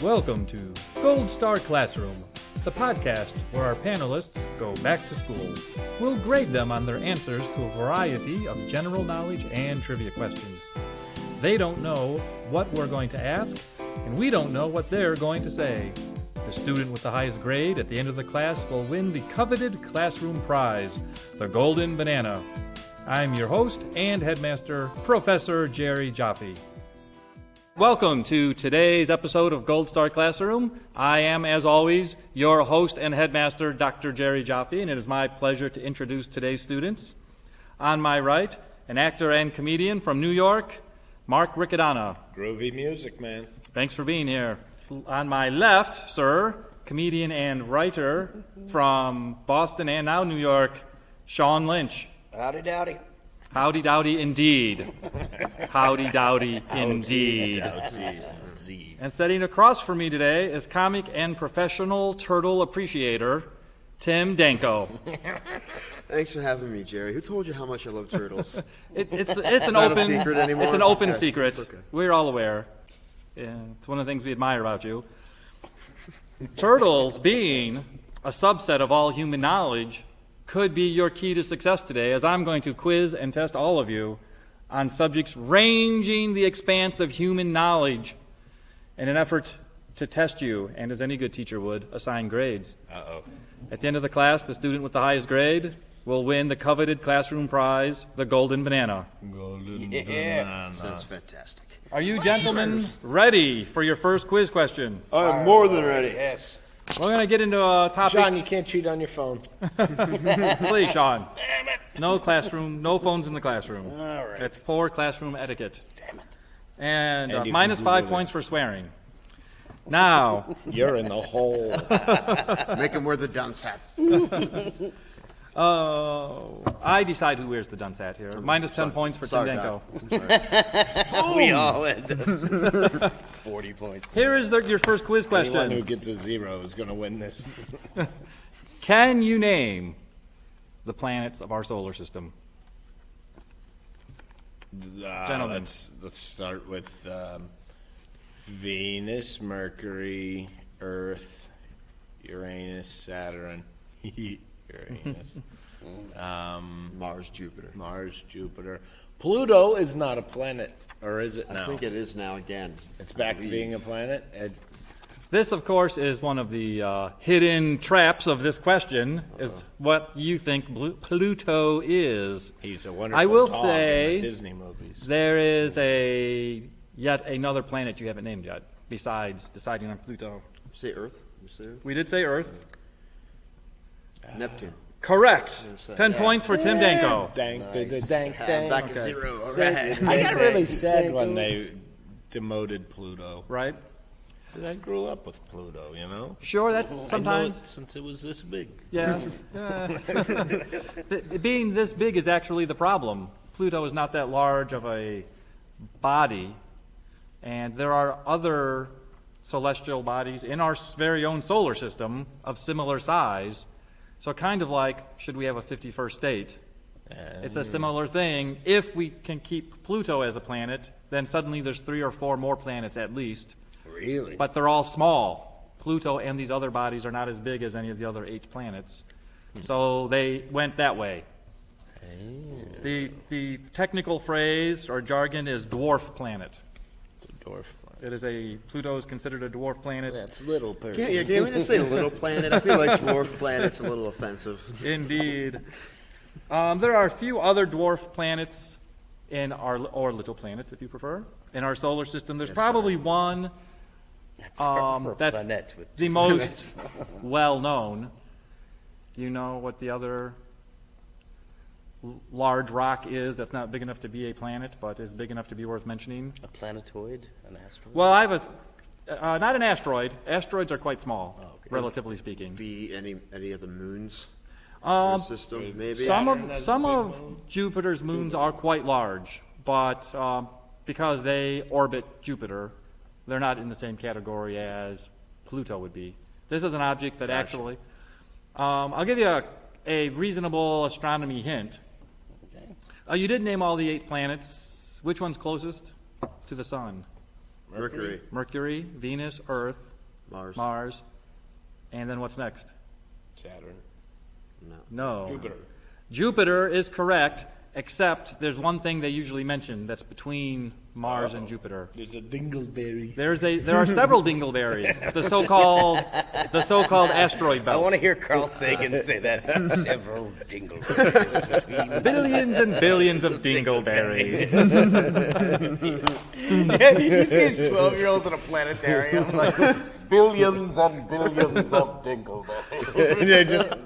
Welcome to Gold Star Classroom, the podcast where our panelists go back to school. We'll grade them on their answers to a variety of general knowledge and trivia questions. They don't know what we're going to ask, and we don't know what they're going to say. The student with the highest grade at the end of the class will win the coveted classroom prize, the Golden Banana. I'm your host and headmaster, Professor Jerry Jaffe. Welcome to today's episode of Gold Star Classroom. I am, as always, your host and headmaster, Dr. Jerry Jaffe, and it is my pleasure to introduce today's students. On my right, an actor and comedian from New York, Mark Riccadonna. Groovy music, man. Thanks for being here. On my left, sir, comedian and writer from Boston and now New York, Sean Lynch. Howdy dowdy. Howdy dowdy indeed. Howdy dowdy indeed. And sitting across from me today is comic and professional turtle appreciator, Tim Danko. Thanks for having me, Jerry. Who told you how much I love turtles? It's an not open a secret anymore? It's an open Okay, secret. it's okay. We're all aware. Yeah, it's one of the things we admire about you. Turtles, being a subset of all human knowledge, could be your key to success today, as I'm going to quiz and test all of you on subjects ranging the expanse of human knowledge in an effort to test you, and as any good teacher would, assign grades. At the end of the class, the student with the highest grade will win the coveted classroom prize, the Golden Banana. Golden Yeah. Sounds fantastic. Are you gentlemen ready for your first quiz question? I'm more than ready. Yes. We're going to get into a topic. Sean, you can't cheat on your phone. Please, Sean. Damn it. No classroom, no phones in the classroom. All right. It's poor classroom etiquette. Damn it. And And you minus can 5 Google points for swearing. Now, You're in the hole. Make him wear the dunce hat. I decide who wears the dunce hat here. Minus 10 points for Tim Sorry, Danko. Doc. I'm sorry. We all had 40 points. Here is your first quiz Anyone who question. gets a zero is going to win this. Can you name the planets of our solar system? Gentlemen. Let's start with Venus, Mercury, Earth, Uranus, Saturn, Uranus, Mars, Jupiter. Mars, Jupiter. Pluto is not a planet, or is it now? I think it is now again. It's back to being a planet? This, of course, is one of the hidden traps of this question, is what you think Pluto is. He's a wonderful I will dog say in the Disney movies. there is yet another planet you haven't named yet, besides deciding on Pluto. Say Earth. You say Earth? We did say Earth. Neptune. Correct. gonna say. 10 points for Tim Danko. Dank, Nice. dank, I'm dank. back at zero. All I right. got really sad when they demoted Pluto. Right? 'Cause I grew up with Pluto, you know? Sure, that's I know sometimes. it since it was this big. Yes. Being this big is actually the problem. Pluto is not that large of a body, and there are other celestial bodies in our very own solar system of similar size. So kind of like, should we have a 51st state? It's a similar thing. If we can keep Pluto as a planet, then suddenly there's 3 or 4 more planets at least. Really? But they're all small. Pluto and these other bodies are not as big as any of the other 8 planets. So they went that way. The technical phrase or jargon is dwarf planet. It's a dwarf planet. It is Pluto is considered a dwarf planet. That's little person. Can we just say little planet? I feel like dwarf planet's a little offensive. Indeed. There are a few other dwarf planets or little planets, if you prefer, in our solar system. There's probably one For that's planet with the most well-known. Do you know what the other large rock is that's not big enough to be a planet, but is big enough to be worth mentioning? a planetoid, an asteroid. Well, I have not an asteroid. Asteroids are quite small, okay. relatively speaking. Be any of the moons in our system, maybe? Some Saturn has some a big of moon. Jupiter's moons are quite large, but because they orbit Jupiter, they're not in the same category as Pluto would be. This is an object that Gotcha. actually, I'll give you a reasonable astronomy hint. Okay. You did name all the 8 planets. Which one's closest to the sun? Mercury. Venus, Earth, Mars. and then what's next? Saturn. No. Jupiter. Jupiter is correct, except there's one thing they usually mention that's between Mars and Jupiter. There's a dingleberry. There are several dingleberries, the so-called asteroid I belt. want to hear Carl Sagan say that. Several dingleberries between. Billions and billions of dingleberries. You see these 12-year-olds in a planetarium, like billions and billions of dingleberries.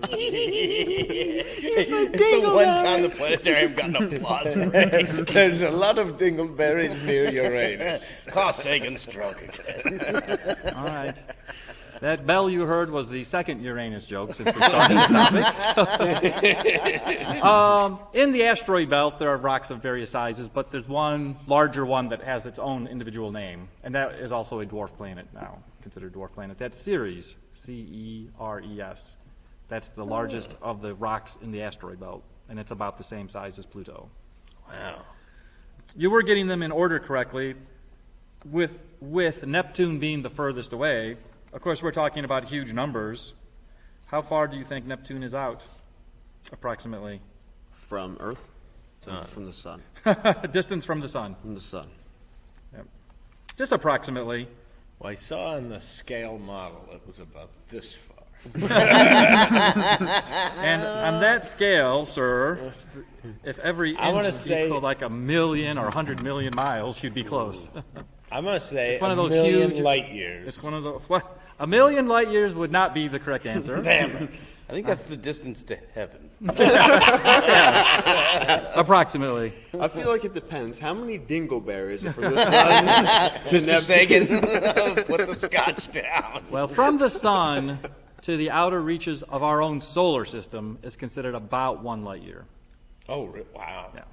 It's the one time the planetarium got an applause break. There's a lot of dingleberries near Uranus. Carl Sagan's drunk again. All right. That bell you heard was the second Uranus joke since we started this topic. In the asteroid belt, there are rocks of various sizes, but there's one larger one that has its own individual name, and that is also a dwarf planet now, considered a dwarf planet. That's Ceres, C-E-R-E-S. That's the largest of the rocks in the asteroid belt, and it's about the same size as Pluto. Wow. You were getting them in order correctly, with Neptune being the furthest away. Of course, we're talking about huge numbers. How far do you think Neptune is out, approximately? From Earth? From the sun. Distance from the sun. From the sun. Yep. Just approximately. Well, I saw on the scale model it was about this far. And on that scale, sir, if every I wanna inch say- equaled like 1,000,000 or 100,000,000 miles, you'd be close. I'm going to say It's one of a those million huge- light years. It's one of the... What? 1,000,000 light years would not be the correct answer. Damn. I think that's the distance to heaven. Approximately. I feel like it depends. How many dingleberries are from the sun to Mr. Neptune? Sagan, put the scotch down. Well, from the sun to the outer reaches of our own solar system is considered about 1 light year. Oh, wow. Yeah.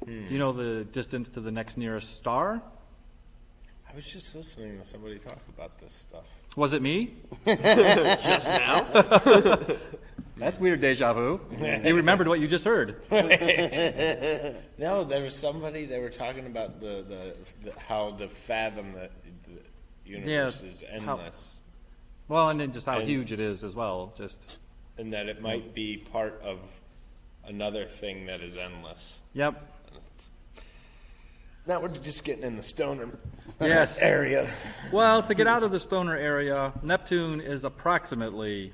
Do you know the distance to the next nearest star? I was just listening to somebody talk about this stuff. Was it me? Just now? That's weird deja vu. You remembered what you just heard. No, there was somebody, they were talking about the how to fathom the universe is endless. Well, and then just how And- huge it is as well. Just And that it might be part of another thing that is endless. Yep. Now we're just getting in the stoner Yes. area. Well, to get out of the stoner area, Neptune is approximately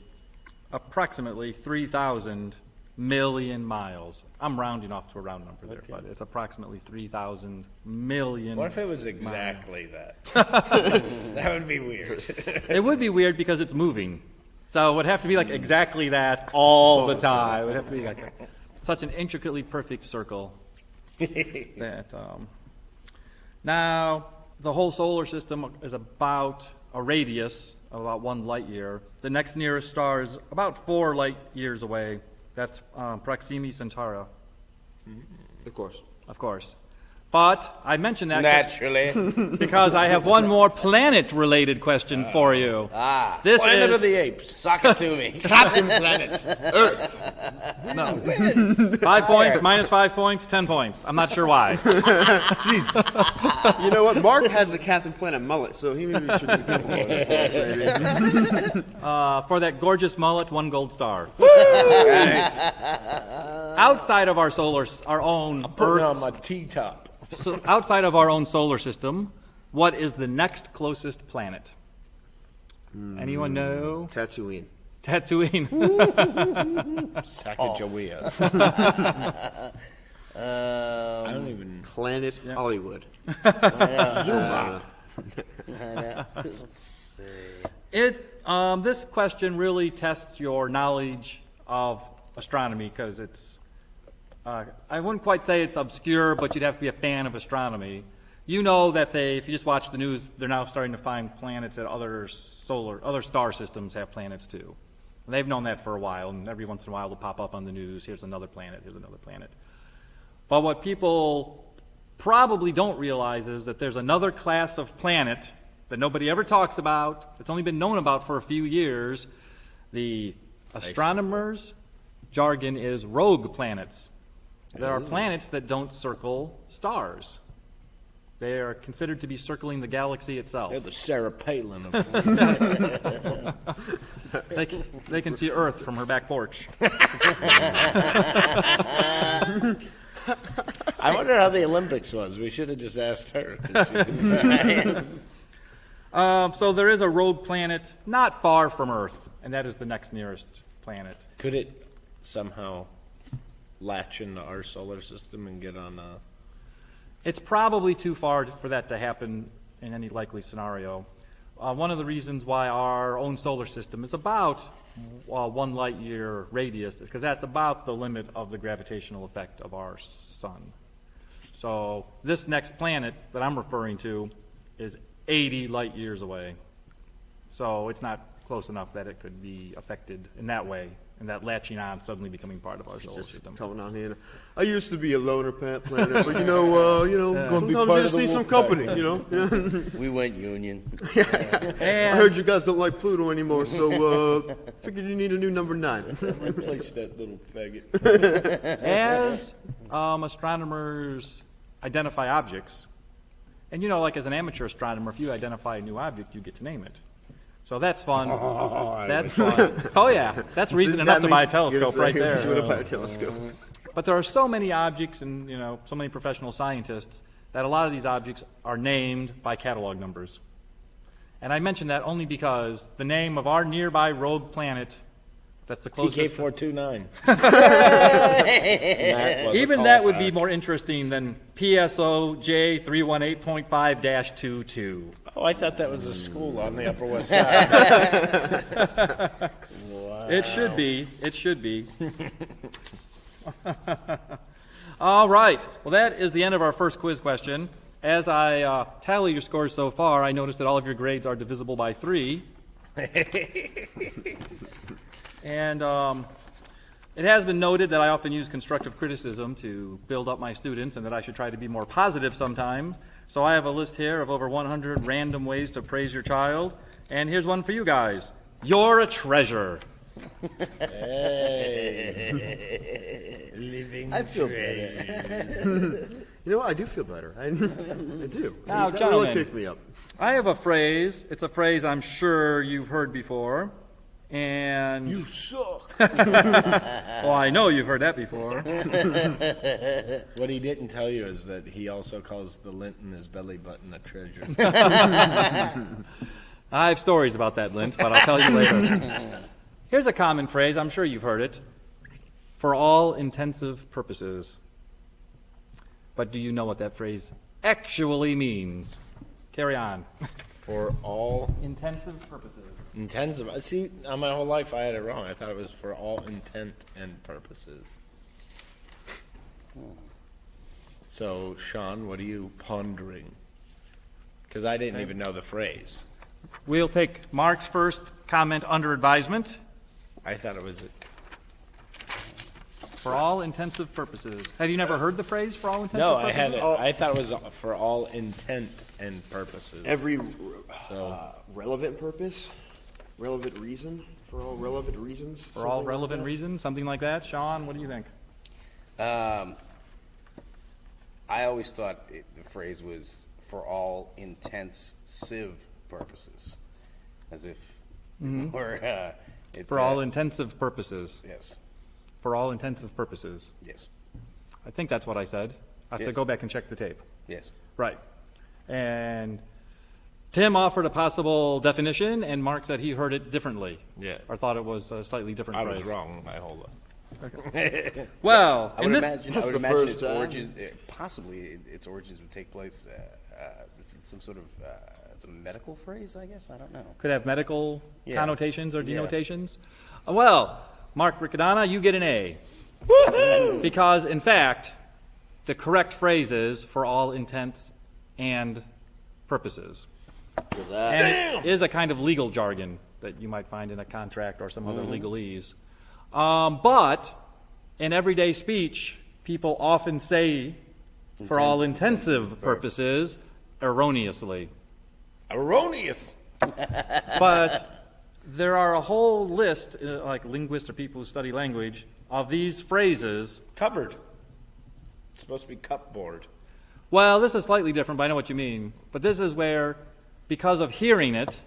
3,000 million miles. I'm rounding off to a round number there, but it's approximately 3,000 million. What if it was exactly that? That would be weird. It would be weird because it's moving. So it would have to be like exactly that all the time. It would have to be like such an intricately perfect circle that now the whole solar system is about a radius of about 1 light year. The next nearest star is about 4 light years away. That's Proxima Centauri, Of course. But I mentioned that Naturally. because I have one more planet-related question for you. This Planet is of the Apes. Sock it to me. Captain Planet, Earth. no 5 points, minus 5 points, 10 points. I'm not sure why. You know what? Mark has the Captain Planet mullet, so he maybe should be a couple bonus points, maybe. For that gorgeous mullet, 1 gold star. Outside of our own Putting on Earth, my T-top. so outside of our own solar system, what is the next closest planet? Anyone know? Tatooine. Tatooine. Sacagawea. I don't even... Planet Hollywood. Zuma. Let's see. This question really tests your knowledge of astronomy because it's, I wouldn't quite say it's obscure, but you'd have to be a fan of astronomy. You know that if you just watch the news, they're now starting to find planets that other star systems have planets too. And they've known that for a while, and every once in a while they'll pop up on the news, here's another planet, here's another planet. But what people probably don't realize is that there's another class of planet that nobody ever talks about, that's only been known about for a few years. The astronomers' jargon is rogue planets. There are planets that don't circle stars. They are considered to be circling the galaxy itself. They're the Sarah Palin of They can see Earth from her back porch. I wonder how the Olympics was. We should have just asked her. 'Cause she can say. So there is a rogue planet not far from Earth, and that is the next nearest planet. Could it somehow latch into our solar system and get on a... It's probably too far for that to happen in any likely scenario. One of the reasons why our own solar system is about 1 light year radius is because that's about the limit of the gravitational effect of our sun. So this next planet that I'm referring to is 80 light years away. So it's not close enough that it could be affected in that way, and that latching on suddenly becoming part of our solar Just system. coming on here. I used to be a loner planet, but sometimes you just need some company, We went union. I heard you guys don't like Pluto anymore, so figured you need a new number 9. Replace that little faggot. As astronomers identify objects, and like as an amateur astronomer, if you identify a new object, you get to name it. So that's fun. That's fun. Oh yeah, that's reason enough to buy a telescope right You would there. have bought a telescope. But there are so many objects and so many professional scientists that a lot of these objects are named by catalog numbers. And I mention that only because the name of our nearby rogue planet, that's the closest. TK429. Even that would be more interesting than PSO J318.5-22. Oh, I thought that was a school on the Upper West Side. Wow. It should be. It should be. All right. Well, that is the end of our first quiz question. As I tally your scores so far, I noticed that all of your grades are divisible by 3. And it has been noted that I often use constructive criticism to build up my students and that I should try to be more positive sometimes. So I have a list here of over 100 random ways to praise your child. And here's one for you guys. You're a treasure. Hey. Living I feel treasure. I do feel better. I do. Now, that gentlemen, really picked me up. I have a phrase. It's a phrase I'm sure you've heard before. And You suck. well, I know you've heard that before. What he didn't tell you is that he also calls the lint in his belly button a treasure. I have stories about that lint, but I'll tell you later. Here's a common phrase. I'm sure you've heard it. For all intensive purposes. But do you know what that phrase actually means? Carry on. For all Intensive purposes. intensive. See, my whole life I had it wrong. I thought it was for all intent and purposes. So, Sean, what are you pondering? Because I didn't even know the phrase. We'll take Mark's first comment under advisement. I thought it was For all intensive purposes. Have you never heard the phrase for all intensive no. purposes? I had it. I thought it was for all intent and purposes. Every So- relevant purpose, relevant reason, for all relevant reasons. For all relevant reasons, something like that. Sean, what do you think? I always thought the phrase was for all intensive purposes, as if we're For all intensive purposes. yes, For all intensive purposes. yes, I think that's what I said. I have to Yes. go back and check the tape. yes. Right. And Tim offered a possible definition, and Mark said he heard it differently. Yeah. Or thought it was a slightly different I phrase. was wrong my whole life. Well, I in would this, imagine, That's I would the imagine first its time. origin, possibly its origins would take place. It's some sort of it's a medical phrase, I guess. I don't know. could have medical Yeah. connotations or Yeah. denotations. Well, Mark Riccadonna, you get an A. Because, in fact, the correct phrase is for all intents and purposes. For that. And it is a kind of legal jargon that you might find in a contract or some other legalese. But in everyday speech, people often say, for all intensive purposes, erroneously. Erroneous. But there are a whole list, like linguists or people who study language, of these phrases. Cupboard. It's supposed to be cupboard. Well, this is slightly different, but I know what you mean. But this is where, because of hearing it,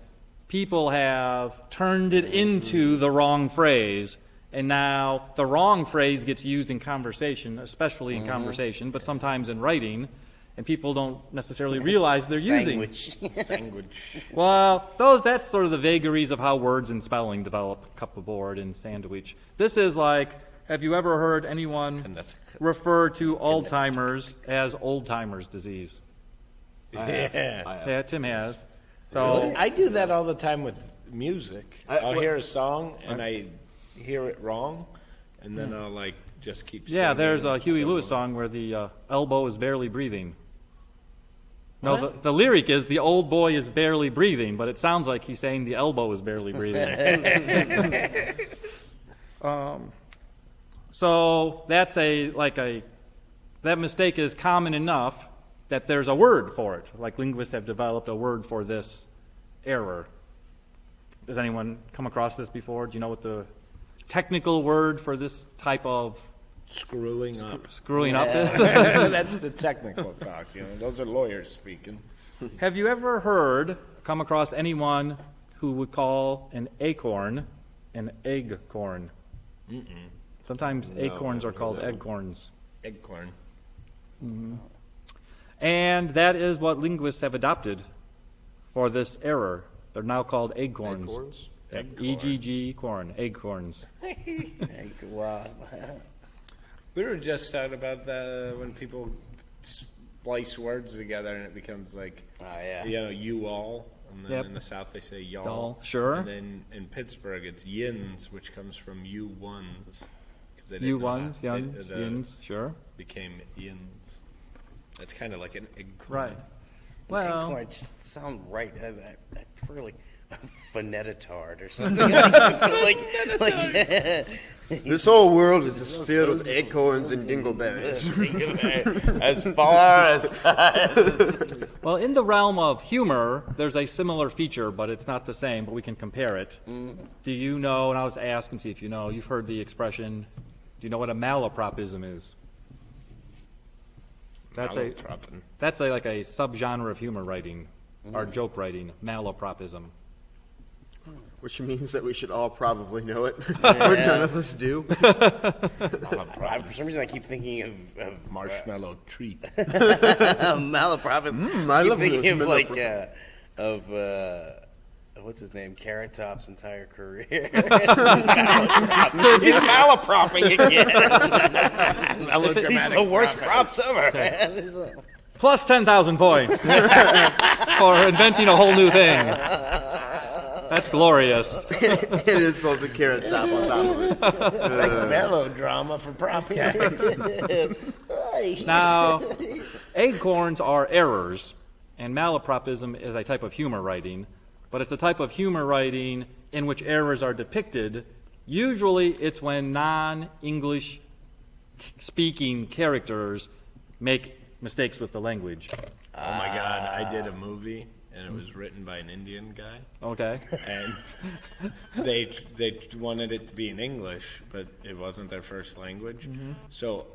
people have turned it into the wrong phrase, and now the wrong phrase gets used in conversation, especially in conversation, but sometimes in writing, and people don't necessarily realize they're using. Sandwich. Well, that's sort of the vagaries of how words and spelling develop, cup of board and sandwich. This is like, have you ever heard anyone refer to Alzheimer's as old-timers disease? Yeah, Tim has. So I do that all the time with music. I'll hear a song and I hear it wrong, and then I'll like just keep singing. yeah, there's a Huey Lewis song where the elbow is barely breathing. No, the lyric is the old boy is barely breathing, but it sounds like he's saying the elbow is barely breathing. So that's that mistake is common enough that there's a word for it. Like linguists have developed a word for this error. Does anyone come across this before? Do you know what the technical word for this type of Screwing up. screwing up is? That's the technical talk. Those are lawyers speaking. Have you ever come across anyone who would call an acorn an eggcorn? Sometimes acorns are called eggcorns. Eggcorn. And that is what linguists have adopted for this error. They're now called eggcorns. Acorns? E-G-G corn, eggcorns. Wow. We were just talking about when people splice words together and it becomes like, you all. And then in the South they say y'all. Y'all, sure. And then in Pittsburgh it's yins, which comes from you ones. You ones, yins, sure. Became yins. That's kind of like an eggcorn. Right. Well, Eggcorn just sound right. I prefer like a phoneticard or something. This whole world is just filled with acorns and dingleberries. As far as well, in the realm of humor, there's a similar feature, but it's not the same, but we can compare it. Do you know, and I'll just ask and see if you know, you've heard the expression, do you know what a malapropism is? That's a subgenre of humor writing, or joke writing, malapropism. Which means that we should all probably know it, but none of us do. For some reason, I keep thinking of Marshmallow treat. malapropism. I love thinking those of what's his name? Carrot Top's entire career. He's malapropping again. He's the worst props ever. Okay. Plus 10,000 points for inventing a whole new thing. That's glorious. It insults a carrot top on top of it. It's like melodrama for prop gags. Now, acorns are errors, and malapropism is a type of humor writing, but it's a type of humor writing in which errors are depicted. Usually it's when non-English speaking characters make mistakes with the language. Oh my God, I did a movie and it was written by an Indian guy. Okay. And they wanted it to be in English, but it wasn't their first language. So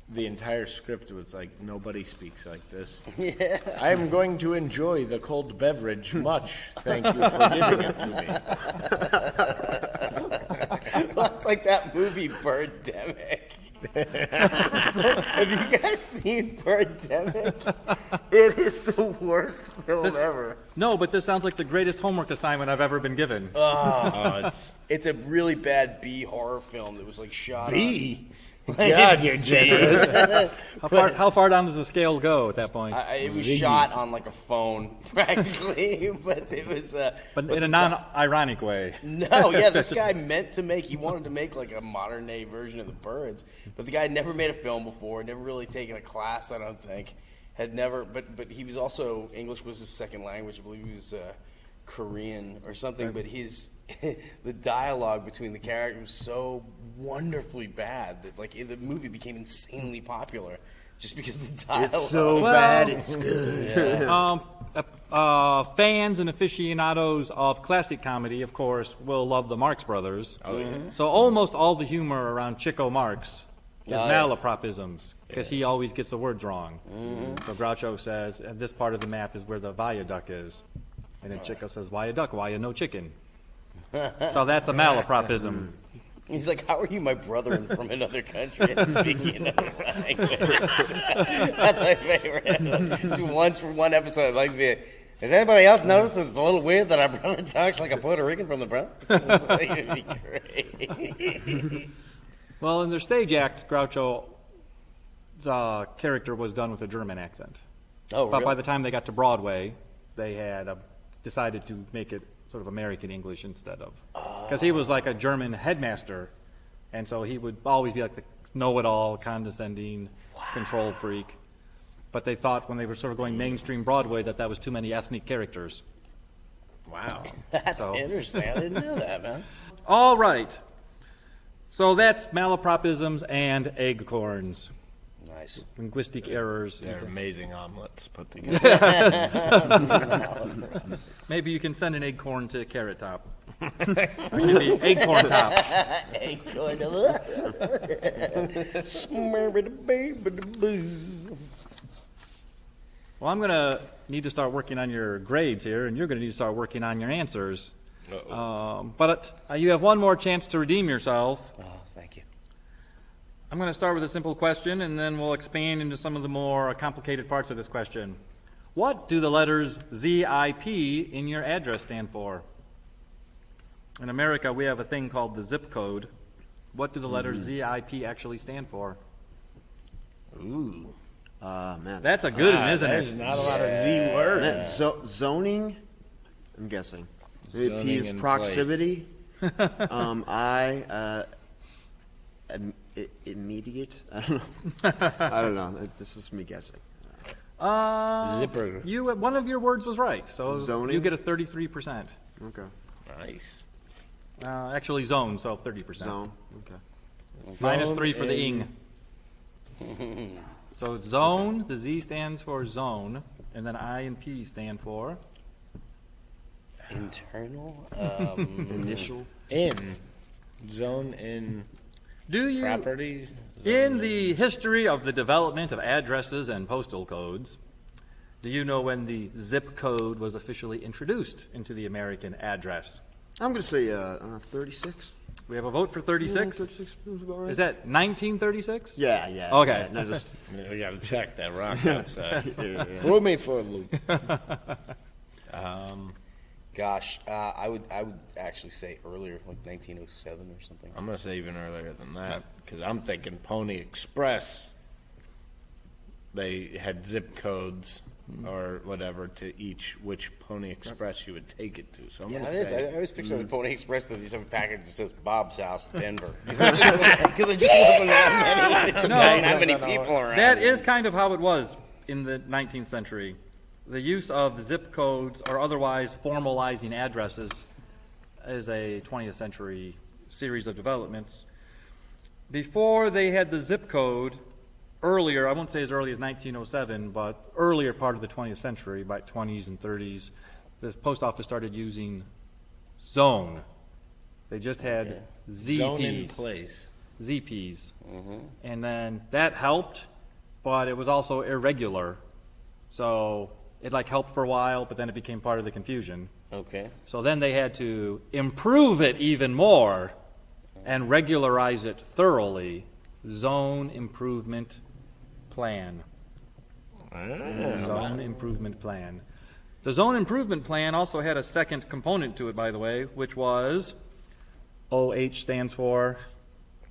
the entire script was like, nobody speaks like this. I'm going to enjoy the cold beverage much. Thank you for giving it to me. Well, it's like that movie Birdemic. Have you guys seen Birdemic? It is the worst film ever. No, but this sounds like the greatest homework assignment I've ever been given. It's a really bad B horror film that was like shot B? God, you're generous. How far down does the scale go at that point? It was shot on like a phone, practically, but it was. But in a non-ironic way. No, yeah, this guy he wanted to make like a modern day version of the Birds, but the guy had never made a film before, never really taken a class, I don't think, but he was also, English was his second language, I believe he was Korean or something, but the dialogue between the characters was so wonderfully bad that like the movie became insanely popular just because the dialogue. It's so bad, it's good. Yeah. Fans and aficionados of classic comedy, of course, will love the Marx Brothers. Oh, yeah. So almost all the humor around Chico Marx his malapropisms, because he always gets the words wrong. So Groucho says, and this part of the map is where the viaduct is. And then Chico says, why a duck? Why a no chicken? So that's a malapropism. He's like, how are you my brother and from another country and speaking another language? That's my favorite. Once for one episode, I'd like to be, has anybody else noticed it's a little weird that our brother talks like a Puerto Rican from the Bronx? It'd be great. Well, in their stage act, Groucho, the character was done with a German accent. Oh, But really? by the time they got to Broadway, they had decided to make it sort of American English instead of. Because he was like a German headmaster, and so he would always be like the know-it-all, condescending, control freak. But they thought when they were sort of going mainstream Broadway that was too many ethnic characters. Wow. That's So- interesting. I didn't know that, man. All right. So that's malapropisms and eggcorns. Nice. Linguistic errors. They're amazing omelets put together. Maybe you can send an eggcorn to Carrot Top. Or give me Eggcorn Top. Well, I'm going to need to start working on your grades here, and you're going to need to start working on your answers. But you have one more chance to redeem yourself. Oh, thank you. I'm going to start with a simple question, and then we'll expand into some of the more complicated parts of this question. What do the letters ZIP in your address stand for? In America, we have a thing called the zip code. What do the letters ZIP actually stand for? Ooh. Man. That's a good one, isn't There's it? not a lot of Z words. Man, zoning, I'm guessing. P is in proximity. Immediate. I don't know. I don't know. This is me guessing. Zipper. One of your words was right, so Zoning? you get a 33%. Okay. Nice. Actually, zone, so 30%. Zone. Okay. Minus Zone 3 for the in- ing. So zone, the Z stands for zone, and then I and P stand for Internal? Initial. In. Zone in do you property. in the history of the development of addresses and postal codes, do you know when the zip code was officially introduced into the American address? I'm going to say 36. We have a vote for 36. 36 feels about right. Is that 1936? Yeah. Okay. Yeah, no, just, We got to check that rock outside. yeah. Throw me for a loop. Gosh, I would actually say earlier, like 1907 or something. I'm going to say even earlier than that because I'm thinking Pony Express. They had zip codes or whatever to which Pony Express you would take it to. So I'm Yeah, going it to is. say I always picture the Pony Express that these have a package that says Bob's House, Denver. Because there just wasn't that many people around. That is kind of how it was in the 19th century. The use of zip codes or otherwise formalizing addresses is a 20th century series of developments. Before they had the zip code, earlier, I won't say as early as 1907, but earlier part of the 20th century, by 20s and 30s, the post office started using zone. They just had ZPs. zone in place. ZPs. And then that helped, but it was also irregular. So it helped for a while, but then it became part of the confusion. Okay. So then they had to improve it even more and regularize it thoroughly. Zone improvement plan. Zone improvement plan. The zone improvement plan also had a second component to it, by the way, which was OH stands for.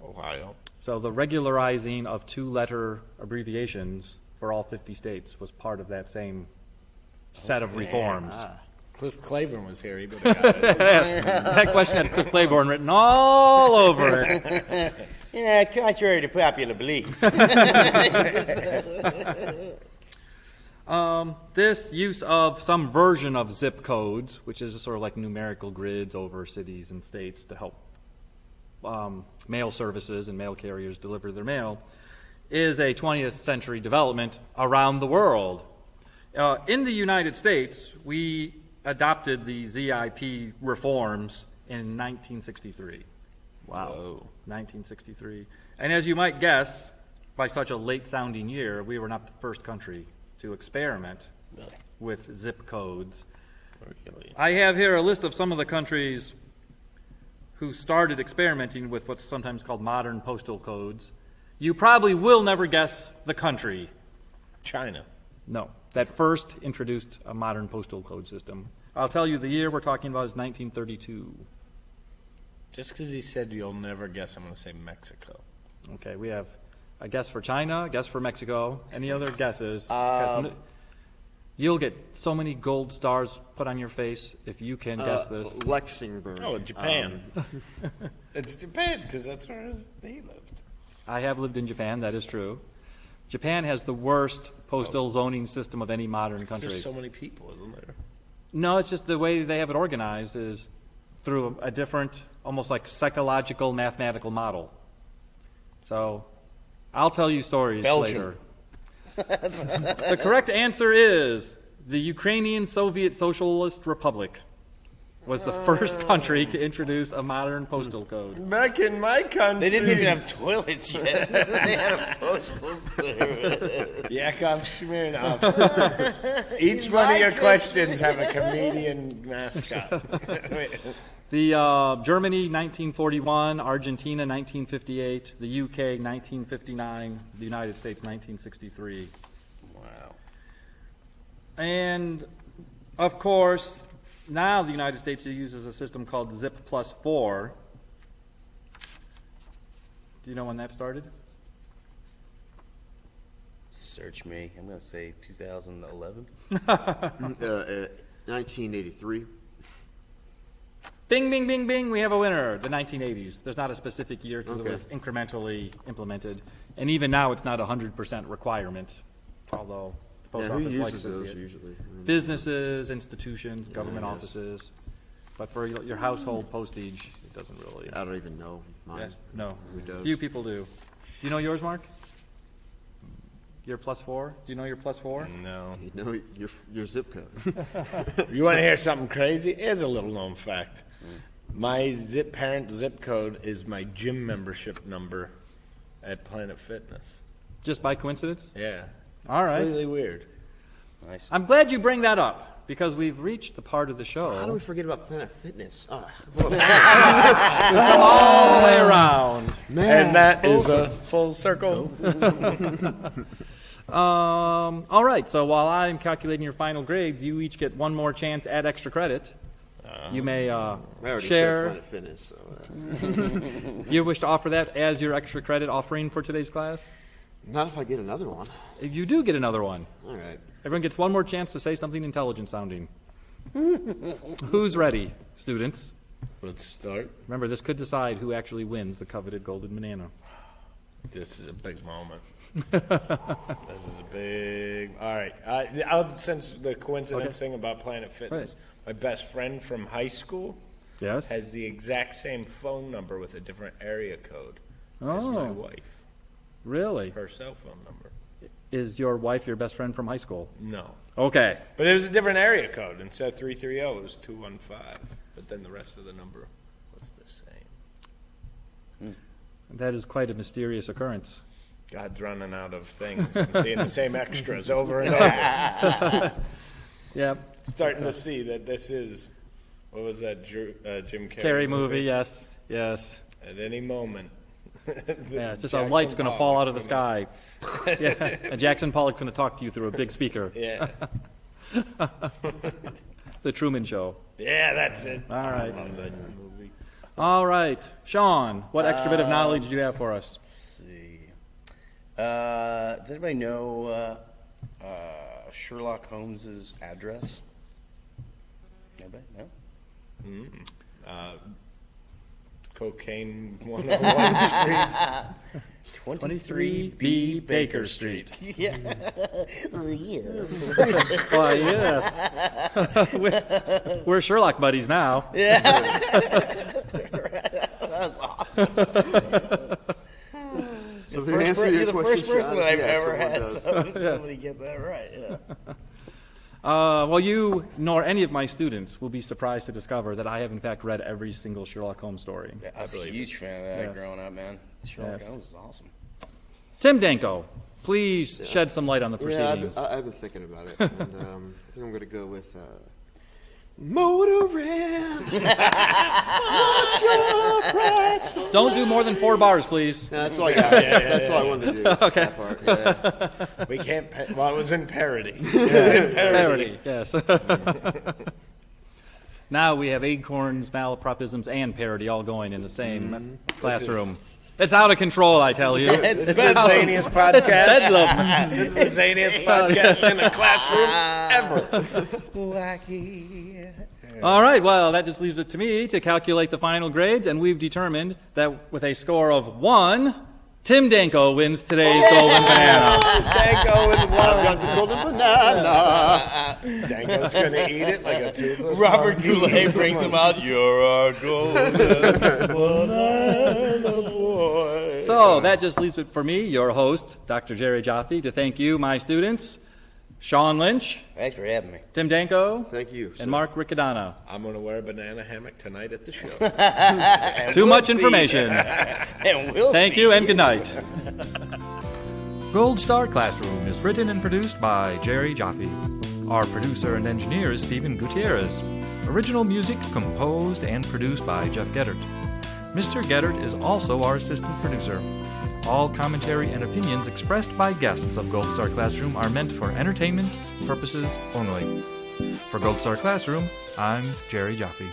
Ohio. So the regularizing of two-letter abbreviations for all 50 states was part of that same set of reforms. Cliff Claiborne was here. He would have got it. That question had Cliff Claiborne written all over it. Yeah, contrary to popular belief. This use of some version of zip codes, which is sort of like numerical grids over cities and states to help mail services and mail carriers deliver their mail, is a 20th century development around the world. In the United States, we adopted the ZIP reforms in 1963. Wow. 1963. And as you might guess, by such a late-sounding year, we were not the first country to experiment Really? with zip codes. Really? I have here a list of some of the countries who started experimenting with what's sometimes called modern postal codes. You probably will never guess the country. China. No, that first introduced a modern postal code system. I'll tell you the year we're talking about is 1932. Just because he said you'll never guess, I'm going to say Mexico. Okay, we have a guess for China, a guess for Mexico. Any other guesses? You'll get so many gold stars put on your face if you can guess this. Luxembourg. Oh, Japan. It's Japan, because that's where he lived. I have lived in Japan, that is true. Japan has the worst postal zoning system of any modern country. There's so many people, isn't there? No, it's just the way they have it organized is through a different, almost like psychological, mathematical model. So I'll tell you stories Belgium. later. The correct answer is the Ukrainian Soviet Socialist Republic was the first country to introduce a modern postal code. Back in my country. They didn't even have toilets yet. They had a postal service. Yakov Smirnov. Each one of your questions have a comedian mascot. The Germany 1941, Argentina 1958, the UK 1959, the United States 1963. Wow. And of course, now the United States uses a system called Zip Plus 4. Do you know when that started? Search me. I'm going to say 2011. 1983. Bing, bing, bing, bing, we have a winner, the 1980s. There's not a specific year because Okay. it was incrementally implemented. And even now, it's not a 100% requirement, although the post Who office likes uses to see those it. usually? Businesses, institutions, government yes. offices. But for your household postage, it doesn't really. I don't even know mine. Yes, no. Who does? Few people do. Do you know yours, Mark? Your plus 4? Do you know your plus 4? No. You know your zip code. You want to hear something crazy? Here's a little known fact. My parent zip code is my gym membership number at Planet Fitness. Just by coincidence? Yeah. All right. Completely weird. Nice. I'm glad you bring that up because we've reached the part of the show. How do we forget about Planet Fitness? Oh, all the way around. man. And that is a full circle. All right, so while I'm calculating your final grades, you each get one more chance at extra credit. You may I already share. said Planet Fitness. So, You wish to offer that as your extra credit offering for today's class? not if I get another one. You do get another one. All right. Everyone gets one more chance to say something intelligent sounding. Who's ready, students? Let's start. Remember, this could decide who actually wins the coveted golden banana. This is a big moment. This is a big. All right. Since the coincidence thing about Planet Fitness, my best friend from high school Yes? has the exact same phone number with a different area code as my Oh, wife. really? Her cell phone number. Is your wife your best friend from high school? No. Okay. But it was a different area code. Instead of 330, it was 215. But then the rest of the number was the same. That is quite a mysterious occurrence. God's running out of things. I'm seeing the same extras over and over. Yep. Starting to see that this is, what was that, Jim Carrey Carrie movie, yes. Yes. At any moment. Yeah, it's just a light's going to fall out of the sky. Yeah, and Jackson Pollock's going to talk to you through a big speaker. Yeah. The Truman Show. Yeah, that's it. All right. I love that movie. All right. Sean, what extra bit of knowledge do you have for us? Let's see. Does anybody know Sherlock Holmes's address? Anybody? No? Cocaine 101 Street. 23B Baker Street. Yeah. Yes. Why, yes. We're Sherlock buddies now. Yeah. That was awesome. So the answer to You're your the question, first person Sean, that is I've yes, ever someone had does. somebody get that right. Yeah. Well, you nor any of my students will be surprised to discover that I have, in fact, read every single Sherlock Holmes story. I was a huge fan of that Yes. growing up, man. Sherlock Yes. Holmes is awesome. Tim Danko, please shed some light on the Yeah, proceedings. I've been thinking about it. And, I think I'm going to go with Motorhead. Don't do more than 4 bars, please. No, that's all I got. That's all I wanted to do. is Okay. that part. Yeah. We can't. Well, it was in parody. Parody, yes. Now we have acorns, malapropisms, and parody all going in the same classroom. It's out of control, I tell you. It's the zaniest podcast. Bedlam. This is the zaniest podcast in the classroom ever. All right, well, that just leaves it to me to calculate the final grades, and we've determined that with a score of 1, Tim Danko wins today's Golden Banana. Danko with I've got the golden banana. Danko's gonna eat it like a toothless Robert monkey. Goulet brings him out. You're our golden banana boy. So that just leaves it for me, your host, Dr. Jerry Jaffe, to thank you, my students, Sean Lynch, Thanks for having me. Tim Danko, Thank you. and Mark Riccadonna. I'm gonna wear a banana hammock tonight at the show. Too much information. And we'll Thank see. you and good night. Gold Star Classroom is written and produced by Jerry Jaffe. Our producer and engineer is Stephen Gutierrez. Original music composed and produced by Jeff Geddert. Mr. Geddert is also our assistant producer. All commentary and opinions expressed by guests of Gold Star Classroom are meant for entertainment purposes only. For Gold Star Classroom, I'm Jerry Jaffe.